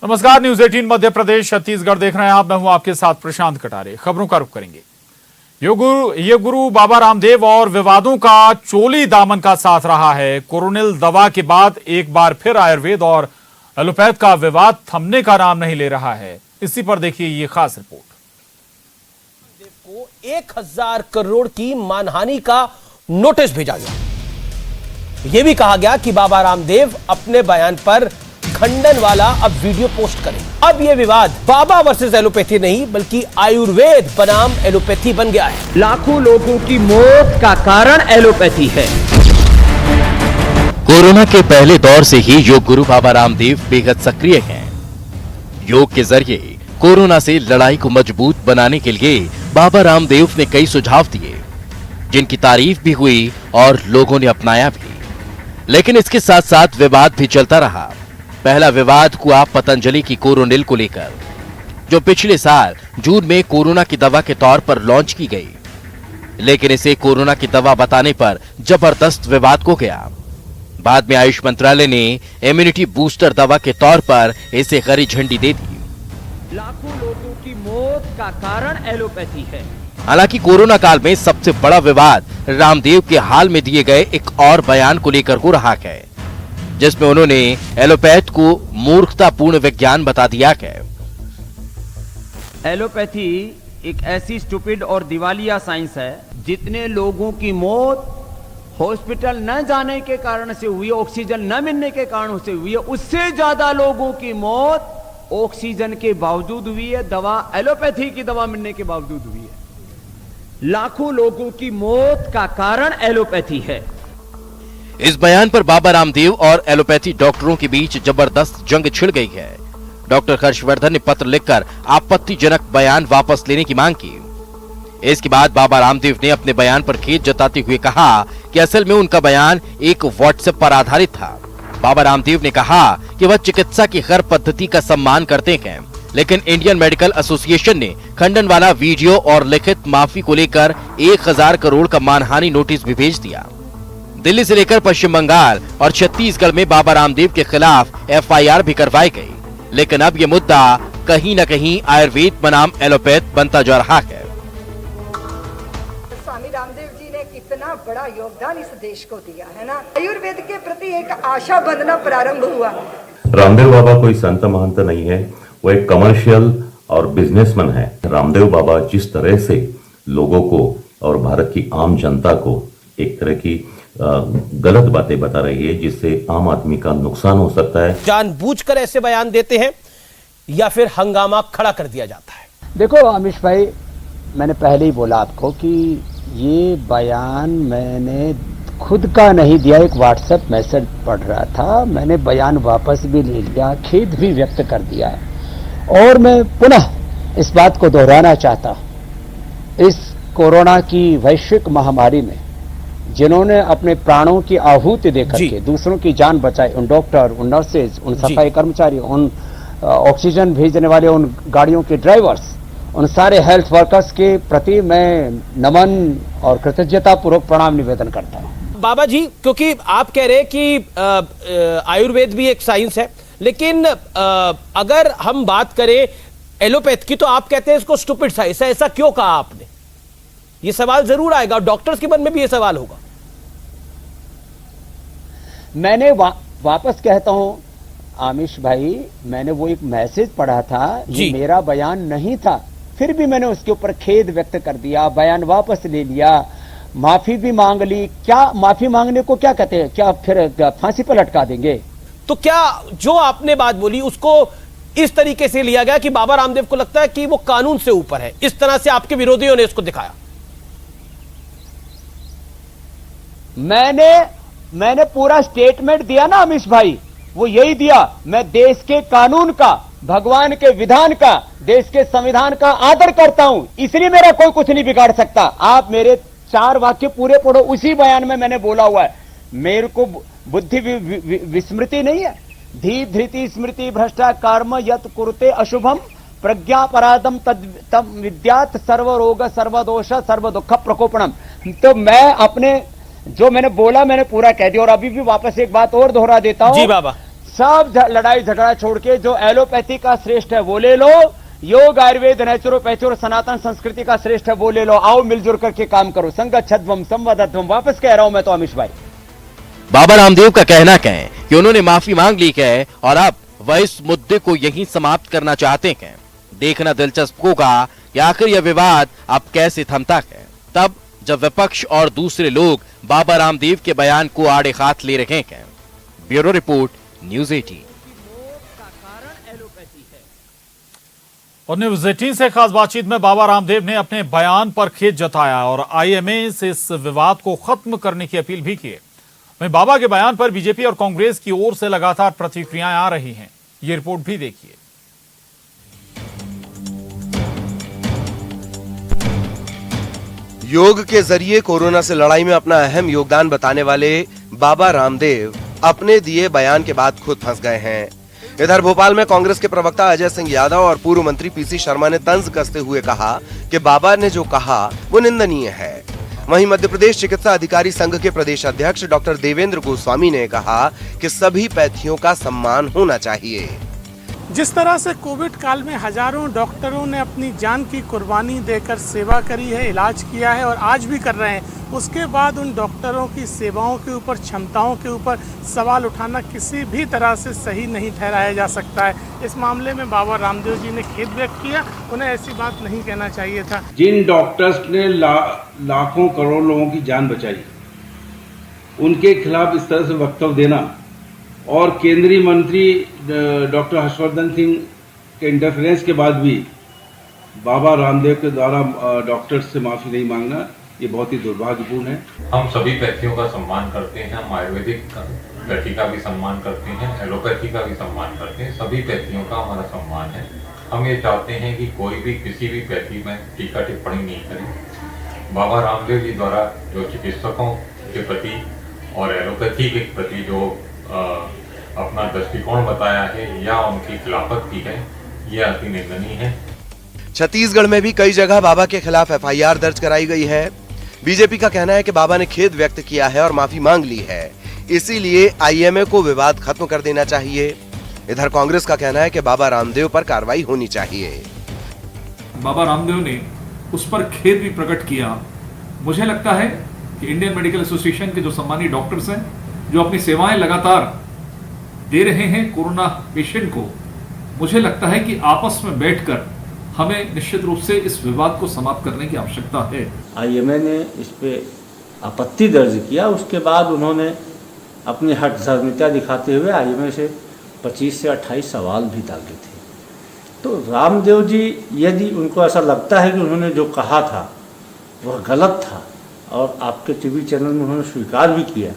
नमस्कार, न्यूज 18 मध्य प्रदेश छत्तीसगढ़ देख रहे हैं आप। मैं हूं आपके साथ प्रशांत कटारे। खबरों का रुख करेंगे। ये गुरु बाबा रामदेव और विवादों का चोली दामन का साथ रहा है। कोरोनिल दवा के बाद एक बार फिर आयुर्वेद और एलोपैथ का विवाद थमने का नाम नहीं ले रहा है। इसी पर देखिए ये खास रिपोर्ट। को 1000 करोड़ की मानहानि का नोटिस भेजा गया। यह भी कहा गया कि बाबा रामदेव अपने बयान पर खंडन वाला अब वीडियो पोस्ट करें। अब यह विवाद बाबा वर्सेस एलोपैथी नहीं बल्कि आयुर्वेद बनाम एलोपैथी बन गया है। लाखों लोगों की मौत का कारण एलोपैथी है। कोरोना के पहले दौर से ही योग गुरु बाबा रामदेव बेहद सक्रिय हैं। योग के जरिए कोरोना से लड़ाई को मजबूत बनाने के लिए बाबा रामदेव ने कई सुझाव दिए, जिनकी तारीफ भी हुई और लोगों ने अपनाया भी। लेकिन इसके साथ साथ विवाद भी चलता रहा। पहला विवाद हुआ पतंजलि की कोरोनिल को लेकर, जो पिछले साल जून में कोरोना की दवा के तौर पर लॉन्च की गई, लेकिन इसे कोरोना की दवा बताने पर जबरदस्त विवाद हो गया। बाद में आयुष मंत्रालय ने इम्यूनिटी बूस्टर दवा के तौर पर इसे हरी झंडी दे दी। लाखों लोगों की मौत का कारण एलोपैथी है। हालांकि कोरोना काल में सबसे बड़ा विवाद रामदेव के हाल में दिए गए एक और बयान को लेकर हो रहा है, जिसमें उन्होंने एलोपैथ को मूर्खतापूर्ण विज्ञान बता दिया है। एलोपैथी एक ऐसी स्टूपिड और दिवालिया साइंस है, जितने लोगों की मौत हॉस्पिटल न जाने के कारण से हुई, ऑक्सीजन न मिलने के कारण से हुई है, उससे ज्यादा लोगों की मौत ऑक्सीजन के बावजूद हुई है, दवा एलोपैथी की दवा मिलने के बावजूद हुई है। लाखों लोगों की मौत का कारण एलोपैथी है। इस बयान पर बाबा रामदेव और एलोपैथी डॉक्टरों के बीच जबरदस्त जंग छिड़ गई है। डॉक्टर हर्षवर्धन ने पत्र लिखकर आपत्तिजनक बयान वापस लेने की मांग की। इसके बाद बाबा रामदेव ने अपने बयान पर खेद जताते हुए कहा कि असल में उनका बयान एक व्हाट्सएप पर आधारित था। बाबा रामदेव ने कहा कि वह चिकित्सा की हर पद्धति का सम्मान करते हैं, लेकिन इंडियन मेडिकल एसोसिएशन ने खंडन वाला वीडियो और लिखित माफी को लेकर 1000 करोड़ का मानहानि नोटिस भी भेज दिया। दिल्ली से लेकर पश्चिम बंगाल और छत्तीसगढ़ में बाबा रामदेव के खिलाफ एफआईआर भी करवाई गई, लेकिन अब यह मुद्दा कहीं न कहीं आयुर्वेद बनाम एलोपैथ बनता जा रहा है। स्वामी रामदेव जी ने कितना बड़ा योगदान इस देश को दिया है ना। आयुर्वेद के प्रति एक आशा बंधना प्रारंभ हुआ। रामदेव बाबा कोई संत महंत नहीं है, वो एक कमर्शियल और बिजनेसमैन है। रामदेव बाबा जिस तरह से लोगों को और भारत की आम जनता को एक तरह की गलत बातें बता रही है, जिससे आम आदमी का नुकसान हो सकता है। जानबूझकर ऐसे बयान देते हैं या फिर हंगामा खड़ा कर दिया जाता है? देखो अमीश भाई, मैंने पहले ही बोला आपको कि ये बयान मैंने खुद का नहीं दिया, एक व्हाट्सएप मैसेज पढ़ रहा था, मैंने बयान वापस भी ले लिया, खेद भी व्यक्त कर दिया है। और मैं पुनः इस बात को दोहराना चाहता हूं, इस कोरोना की वैश्विक महामारी में जिन्होंने अपने प्राणों की आहुति देकर के दूसरों की जान बचाई, उन डॉक्टर, उन नर्सेज, उन सफाई कर्मचारी, उन ऑक्सीजन भेजने वाले उन गाड़ियों के ड्राइवर्स, उन सारे हेल्थ वर्कर्स के प्रति मैं नमन और कृतज्ञता पूर्वक प्रणाम निवेदन करता हूं। बाबा जी, क्योंकि आप कह रहे हैं कि आयुर्वेद भी एक साइंस है, लेकिन अगर हम बात करें एलोपैथ की तो आप कहते हैं इसको स्टूपिड साइंस है। ऐसा क्यों कहा आपने? ये सवाल जरूर आएगा, डॉक्टर्स के मन में भी ये सवाल होगा। मैंने वापस कहता हूं आमिश भाई, मैंने वो एक मैसेज पढ़ा था, ये मेरा बयान नहीं था, फिर भी मैंने उसके ऊपर खेद व्यक्त कर दिया, बयान वापस ले लिया, माफी भी मांग ली। क्या माफी मांगने को क्या कहते हैं? क्या फिर फांसी पर लटका देंगे? तो क्या जो आपने बात बोली उसको इस तरीके से लिया गया कि बाबा रामदेव को लगता है कि वो कानून से ऊपर है? इस तरह से आपके विरोधियों ने इसको दिखाया। मैंने पूरा स्टेटमेंट दिया ना अमीश भाई, वो यही दिया, मैं देश के कानून का, भगवान के विधान का, देश के संविधान का आदर करता हूं, इसलिए मेरा कोई कुछ नहीं बिगाड़ सकता। आप मेरे 4 वाक्य पूरे पढ़ो, उसी बयान में मैंने बोला हुआ है। मेरे को बुद्धि विस्मृति नहीं है। धी धृति स्मृति भ्रष्टा कर्म यत कुरुते अशुभम प्रज्ञा परादम तम विद्यात सर्वरोग सर्वदोष सर्व दुख प्रकोपणम। तो मैं अपने जो मैंने बोला मैंने पूरा कह दिया। और अभी भी वापस एक बात और दोहरा देता हूं जी बाबा, सब लड़ाई झगड़ा छोड़ के जो एलोपैथी का श्रेष्ठ है वो ले लो, योग आयुर्वेद नेचुरोपैथी और सनातन संस्कृति का श्रेष्ठ है वो ले लो। आओ मिलजुल करके काम करो। संगच्छध्वम संवदध्वम। वापस कह रहा हूं मैं तो अमीश भाई। बाबा रामदेव का कहना है कि उन्होंने माफी मांग ली है और अब वह इस मुद्दे को यहीं समाप्त करना चाहते हैं। देखना दिलचस्प होगा कि आखिर यह विवाद अब कैसे थमता है, तब जब विपक्ष और दूसरे लोग बाबा रामदेव के बयान को आड़े हाथ ले रहे हैं। Bureau report, news 18। और न्यूज 18 से खास बातचीत में बाबा रामदेव ने अपने बयान पर खेद जताया और आईएमए से इस विवाद को खत्म करने की अपील भी की। वहीं बाबा के बयान पर बीजेपी और कांग्रेस की ओर से लगातार प्रतिक्रियाएं आ रही हैं। ये रिपोर्ट भी देखिए। योग के जरिए कोरोना से लड़ाई में अपना अहम योगदान बताने वाले बाबा रामदेव अपने दिए बयान के बाद खुद फंस गए हैं। इधर भोपाल में कांग्रेस के प्रवक्ता अजय सिंह यादव और पूर्व मंत्री पीसी शर्मा ने तंज कसते हुए कहा कि बाबा ने जो कहा वो निंदनीय है। वहीं मध्य प्रदेश चिकित्सा अधिकारी संघ के प्रदेश अध्यक्ष डॉक्टर देवेंद्र गोस्वामी ने कहा कि सभी पैथियों का सम्मान होना चाहिए। जिस तरह से कोविड काल में हजारों डॉक्टरों ने अपनी जान की कुर्बानी देकर सेवा करी है, इलाज किया है और आज भी कर रहे हैं, उसके बाद उन डॉक्टरों की सेवाओं के ऊपर, क्षमताओं के ऊपर सवाल उठाना किसी भी तरह से सही नहीं ठहराया जा सकता है। इस मामले में बाबा रामदेव जी ने खेद व्यक्त किया, उन्हें ऐसी बात नहीं कहना चाहिए था। जिन डॉक्टर्स ने लाखों करोड़ों लोगों की जान बचाई, उनके खिलाफ इस तरह से वक्तव्य देना और केंद्रीय मंत्री डॉक्टर हर्षवर्धन सिंह के इंटरफेरेंस के बाद भी बाबा रामदेव के द्वारा डॉक्टर्स से माफी नहीं मांगना, ये बहुत ही दुर्भाग्यपूर्ण है। हम सभी पैथियों का सम्मान करते हैं, हम आयुर्वेदिक पैथी का भी सम्मान करते हैं, एलोपैथी का भी सम्मान करते हैं, सभी पैथियों का हमारा सम्मान है। हम ये चाहते हैं कि कोई भी किसी भी पैथी में टीका टिप्पणी नहीं करे। बाबा रामदेव जी द्वारा जो चिकित्सकों के प्रति और एलोपैथी के प्रति जो अपना दृष्टिकोण बताया है या उनकी खिलाफत की है, यह अति निंदनीय है। छत्तीसगढ़ में भी कई जगह बाबा के खिलाफ एफआईआर दर्ज कराई गई है। बीजेपी का कहना है कि बाबा ने खेद व्यक्त किया है और माफी मांग ली है, इसीलिए आईएमए को विवाद खत्म कर देना चाहिए। इधर कांग्रेस का कहना है कि बाबा रामदेव पर कार्रवाई होनी चाहिए। बाबा रामदेव ने उस पर खेद भी प्रकट किया। मुझे लगता है कि इंडियन मेडिकल एसोसिएशन के जो सम्मानित डॉक्टर्स हैं, जो अपनी सेवाएं लगातार दे रहे हैं कोरोना पेशेंट को, मुझे लगता है कि आपस में बैठकर हमें निश्चित रूप से इस विवाद को समाप्त करने की आवश्यकता है। आईएमए ने इस पे आपत्ति दर्ज किया, उसके बाद उन्होंने अपनी हठधर्मिता दिखाते हुए आईएमए से 25 से 28 सवाल भी दागे थे। तो रामदेव जी, यदि उनको ऐसा लगता है कि उन्होंने जो कहा था वह गलत था और आपके टीवी चैनल में उन्होंने स्वीकार भी किया,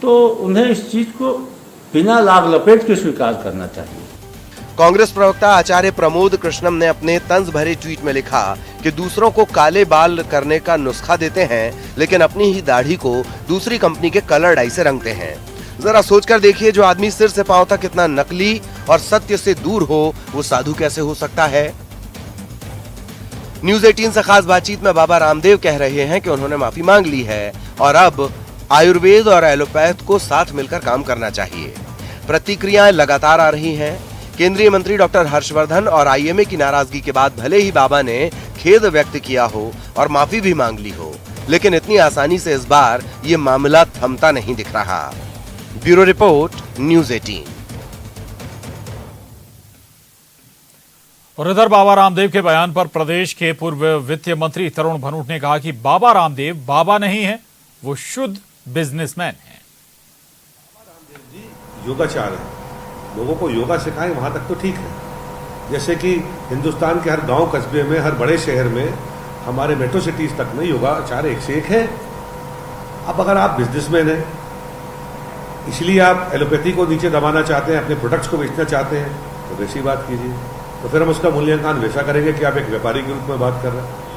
तो उन्हें इस चीज को बिना लाग लपेट के स्वीकार करना चाहिए। कांग्रेस प्रवक्ता आचार्य प्रमोद कृष्णम ने अपने तंज भरे ट्वीट में लिखा कि दूसरों को काले बाल करने का नुस्खा देते हैं, लेकिन अपनी ही दाढ़ी को दूसरी कंपनी के कलर डाई से रंगते हैं। जरा सोचकर देखिए, जो आदमी सिर से पांव तक इतना नकली और सत्य से दूर हो, वो साधु कैसे हो सकता है। न्यूज 18 से खास बातचीत में बाबा रामदेव कह रहे हैं कि उन्होंने माफी मांग ली है और अब आयुर्वेद और एलोपैथ को साथ मिलकर काम करना चाहिए। प्रतिक्रियाएं लगातार आ रही हैं। केंद्रीय मंत्री डॉक्टर हर्षवर्धन और आईएमए की नाराजगी के बाद भले ही बाबा ने खेद व्यक्त किया हो और माफी भी मांग ली हो, लेकिन इतनी आसानी से इस बार ये मामला थमता नहीं दिख रहा। Bureau report, news 18। और इधर बाबा रामदेव के बयान पर प्रदेश के पूर्व वित्त मंत्री तरुण भनोट ने कहा कि बाबा रामदेव बाबा नहीं है, वो शुद्ध बिजनेसमैन है। योगाचार है, लोगों को योगा सिखाएं, वहां तक तो ठीक है। जैसे कि हिंदुस्तान के हर गांव कस्बे में, हर बड़े शहर में, हमारे मेट्रो सिटीज तक में योगाचार एक से एक है। अब अगर आप बिजनेसमैन हैं, इसलिए आप एलोपैथी को नीचे दबाना चाहते हैं, अपने प्रोडक्ट्स को बेचना चाहते हैं, तो वैसी बात कीजिए। तो फिर हम उसका मूल्यांकन वैसा करेंगे कि आप एक व्यापारी के रूप में बात कर रहे हैं।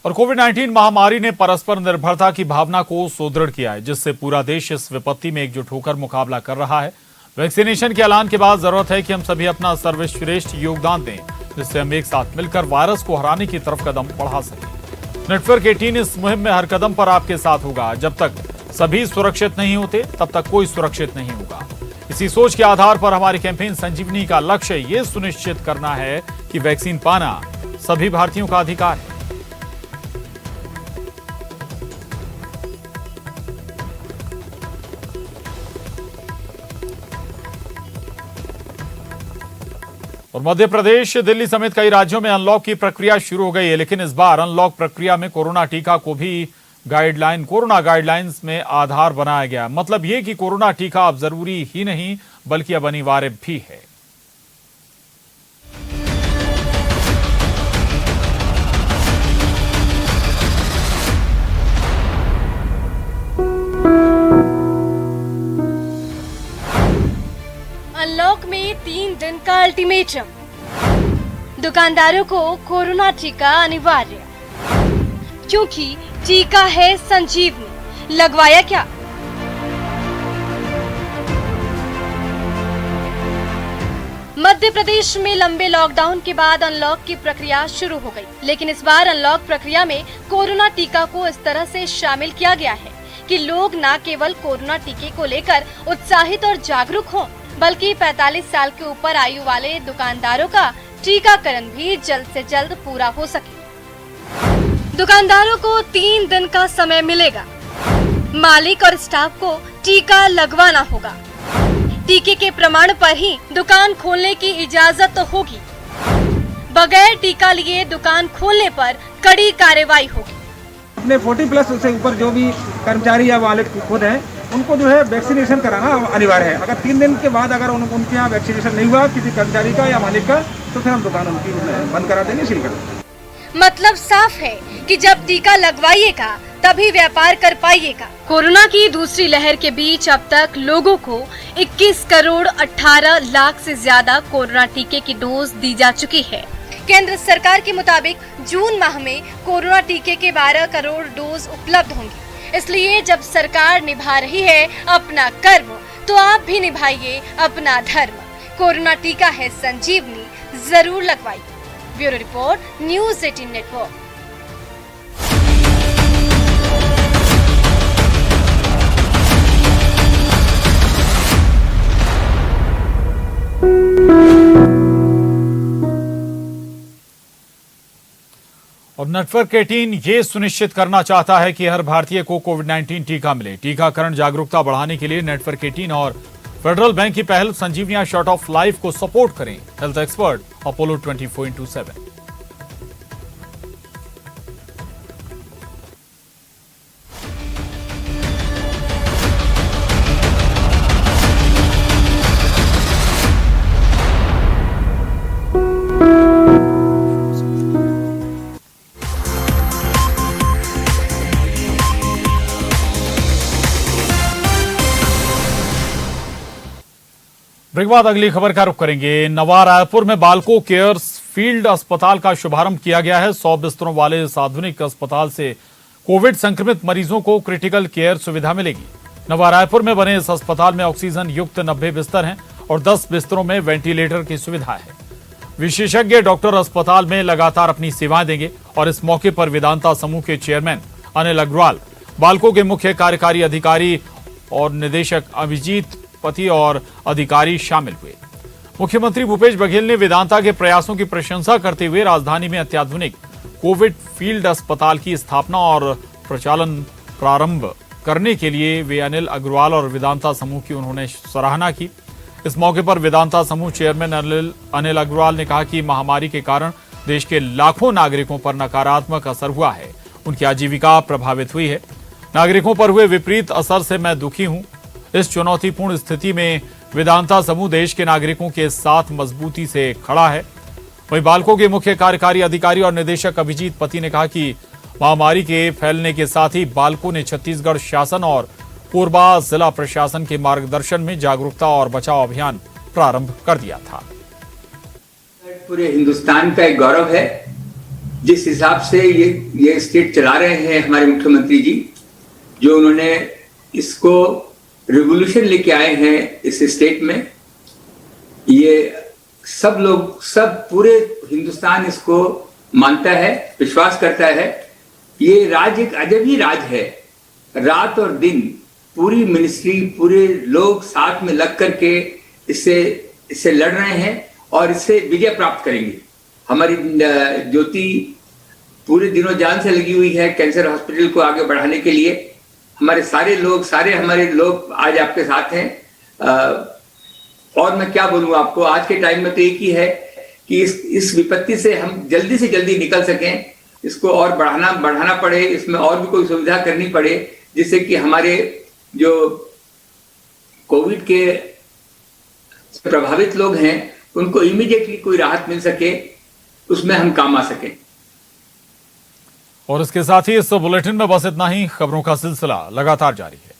और कोविड-19 महामारी ने परस्पर निर्भरता की भावना को सुदृढ़ किया है, जिससे पूरा देश इस विपत्ति में एकजुट होकर मुकाबला कर रहा है। वैक्सीनेशन के ऐलान के बाद जरूरत है कि हम सभी अपना सर्वश्रेष्ठ योगदान दें, जिससे हम एक साथ मिलकर वायरस को हराने की तरफ कदम बढ़ा सकें। नेटवर्क 18 इस मुहिम में हर कदम पर आपके साथ होगा। जब तक सभी सुरक्षित नहीं होते, तब तक कोई सुरक्षित नहीं होगा। इसी सोच के आधार पर हमारी कैंपेन संजीवनी का लक्ष्य ये सुनिश्चित करना है कि वैक्सीन पाना सभी भारतीयों का अधिकार है। और मध्य प्रदेश, दिल्ली समेत कई राज्यों में अनलॉक की प्रक्रिया शुरू हो गई है, लेकिन इस बार अनलॉक प्रक्रिया में कोरोना टीका को भी कोरोना गाइडलाइंस में आधार बनाया गया। मतलब ये कि कोरोना टीका अब जरूरी ही नहीं बल्कि अब अनिवार्य भी है। अनलॉक में 3 दिन का अल्टीमेटम, दुकानदारों को कोरोना टीका अनिवार्य, क्योंकि टीका है संजीवनी। लगवाया क्या? मध्य प्रदेश में लंबे लॉकडाउन के बाद अनलॉक की प्रक्रिया शुरू हो गई, लेकिन इस बार अनलॉक प्रक्रिया में कोरोना टीका को इस तरह से शामिल किया गया है कि लोग न केवल कोरोना टीके को लेकर उत्साहित और जागरूक हों, बल्कि 45 साल के ऊपर आयु वाले दुकानदारों का टीकाकरण भी जल्द से जल्द पूरा हो सके। दुकानदारों को 3 दिन का समय मिलेगा। मालिक और स्टाफ को टीका लगवाना होगा। टीके के प्रमाण पर ही दुकान खोलने की इजाजत होगी। बगैर टीका लिए दुकान खोलने पर कड़ी कार्रवाई होगी। अपने 40+ से ऊपर जो भी कर्मचारी या मालिक खुद हैं, उनको जो है वैक्सीनेशन कराना अनिवार्य है। अगर 3 दिन के बाद अगर उनके यहाँ वैक्सीनेशन नहीं हुआ किसी कर्मचारी का या मालिक का, तो फिर हम दुकान उनकी बंद करा देंगे, सील कर देंगे। मतलब साफ है कि जब टीका लगवाइएगा तभी व्यापार कर पाइएगा। कोरोना की दूसरी लहर के बीच अब तक लोगों को 21 करोड़ 18 लाख से ज्यादा कोरोना टीके की डोज दी जा चुकी है। केंद्र सरकार के मुताबिक जून माह में कोरोना टीके के 12 करोड़ डोज उपलब्ध होंगी। इसलिए जब सरकार निभा रही है अपना कर्म, तो आप भी निभाइए अपना धर्म। कोरोना टीका है संजीवनी, जरूर लगवाइए। Bureau report, news 18 network. और नेटवर्क 18 ये सुनिश्चित करना चाहता है कि हर भारतीय को कोविड-19 टीका मिले। टीकाकरण जागरूकता बढ़ाने के लिए नेटवर्क 18 और फेडरल बैंक की पहल संजीवनिया शॉर्ट ऑफ लाइफ को सपोर्ट करें। Health expert Apollo 24/7। ब्रेक बाद अगली खबर का रुख करेंगे। नवा रायपुर में बालको केयर फील्ड अस्पताल का शुभारंभ किया गया है। 100 बिस्तरों वाले इस आधुनिक अस्पताल से कोविड संक्रमित मरीजों को क्रिटिकल केयर सुविधा मिलेगी। नवा रायपुर में बने इस अस्पताल में ऑक्सीजन युक्त 90 बिस्तर हैं और 10 बिस्तरों में वेंटिलेटर की सुविधा है। विशेषज्ञ डॉक्टर अस्पताल में लगातार अपनी सेवाएं देंगे और इस मौके पर वेदांता समूह के चेयरमैन अनिल अग्रवाल, बालको के मुख्य कार्यकारी अधिकारी और निदेशक अभिजीत पति और अधिकारी शामिल हुए। मुख्यमंत्री भूपेश बघेल ने वेदांता के प्रयासों की प्रशंसा करते हुए राजधानी में अत्याधुनिक कोविड फील्ड अस्पताल की स्थापना और प्रचालन प्रारंभ करने के लिए वे अनिल अग्रवाल और वेदांता समूह की उन्होंने सराहना की। इस मौके पर वेदांता समूह चेयरमैन अनिल अग्रवाल ने कहा कि महामारी के कारण देश के लाखों नागरिकों पर नकारात्मक असर हुआ है, उनकी आजीविका प्रभावित हुई है। नागरिकों पर हुए विपरीत असर से मैं दुखी हूं। इस चुनौतीपूर्ण स्थिति में वेदांता समूह देश के नागरिकों के साथ मजबूती से खड़ा है। वहीं बालको के मुख्य कार्यकारी अधिकारी और निदेशक अभिजीत पति ने कहा कि महामारी के फैलने के साथ ही बालको ने छत्तीसगढ़ शासन और कोरबा जिला प्रशासन के मार्गदर्शन में जागरूकता और बचाव अभियान प्रारंभ कर दिया था। पूरे हिंदुस्तान का एक गौरव है जिस हिसाब से ये स्टेट चला रहे हैं हमारे मुख्यमंत्री जी, जो उन्होंने इसको रिवोल्यूशन लेके आए हैं इस स्टेट में। ये सब लोग, सब पूरे हिंदुस्तान इसको मानता है, विश्वास करता है। ये राज एक अजब ही राज है। रात और दिन पूरी मिनिस्ट्री, पूरे लोग साथ में लग करके इससे लड़ रहे हैं और इससे विजय प्राप्त करेंगे। हमारी ज्योति पूरे दिनों जान से लगी हुई है कैंसर हॉस्पिटल को आगे बढ़ाने के लिए। हमारे हमारे लोग आज आपके साथ हैं। और मैं क्या बोलूँ आपको, आज के टाइम में तो एक ही है कि इस विपत्ति से हम जल्दी से जल्दी निकल सकें। इसको और बढ़ाना पड़े, इसमें और भी कोई सुविधा करनी पड़े, जिससे कि हमारे जो कोविड के प्रभावित लोग हैं उनको इमीडिएटली कोई राहत मिल सके, उसमें हम काम आ सकें। और इसके साथ ही इस बुलेटिन में बस इतना ही। खबरों का सिलसिला लगातार जारी है।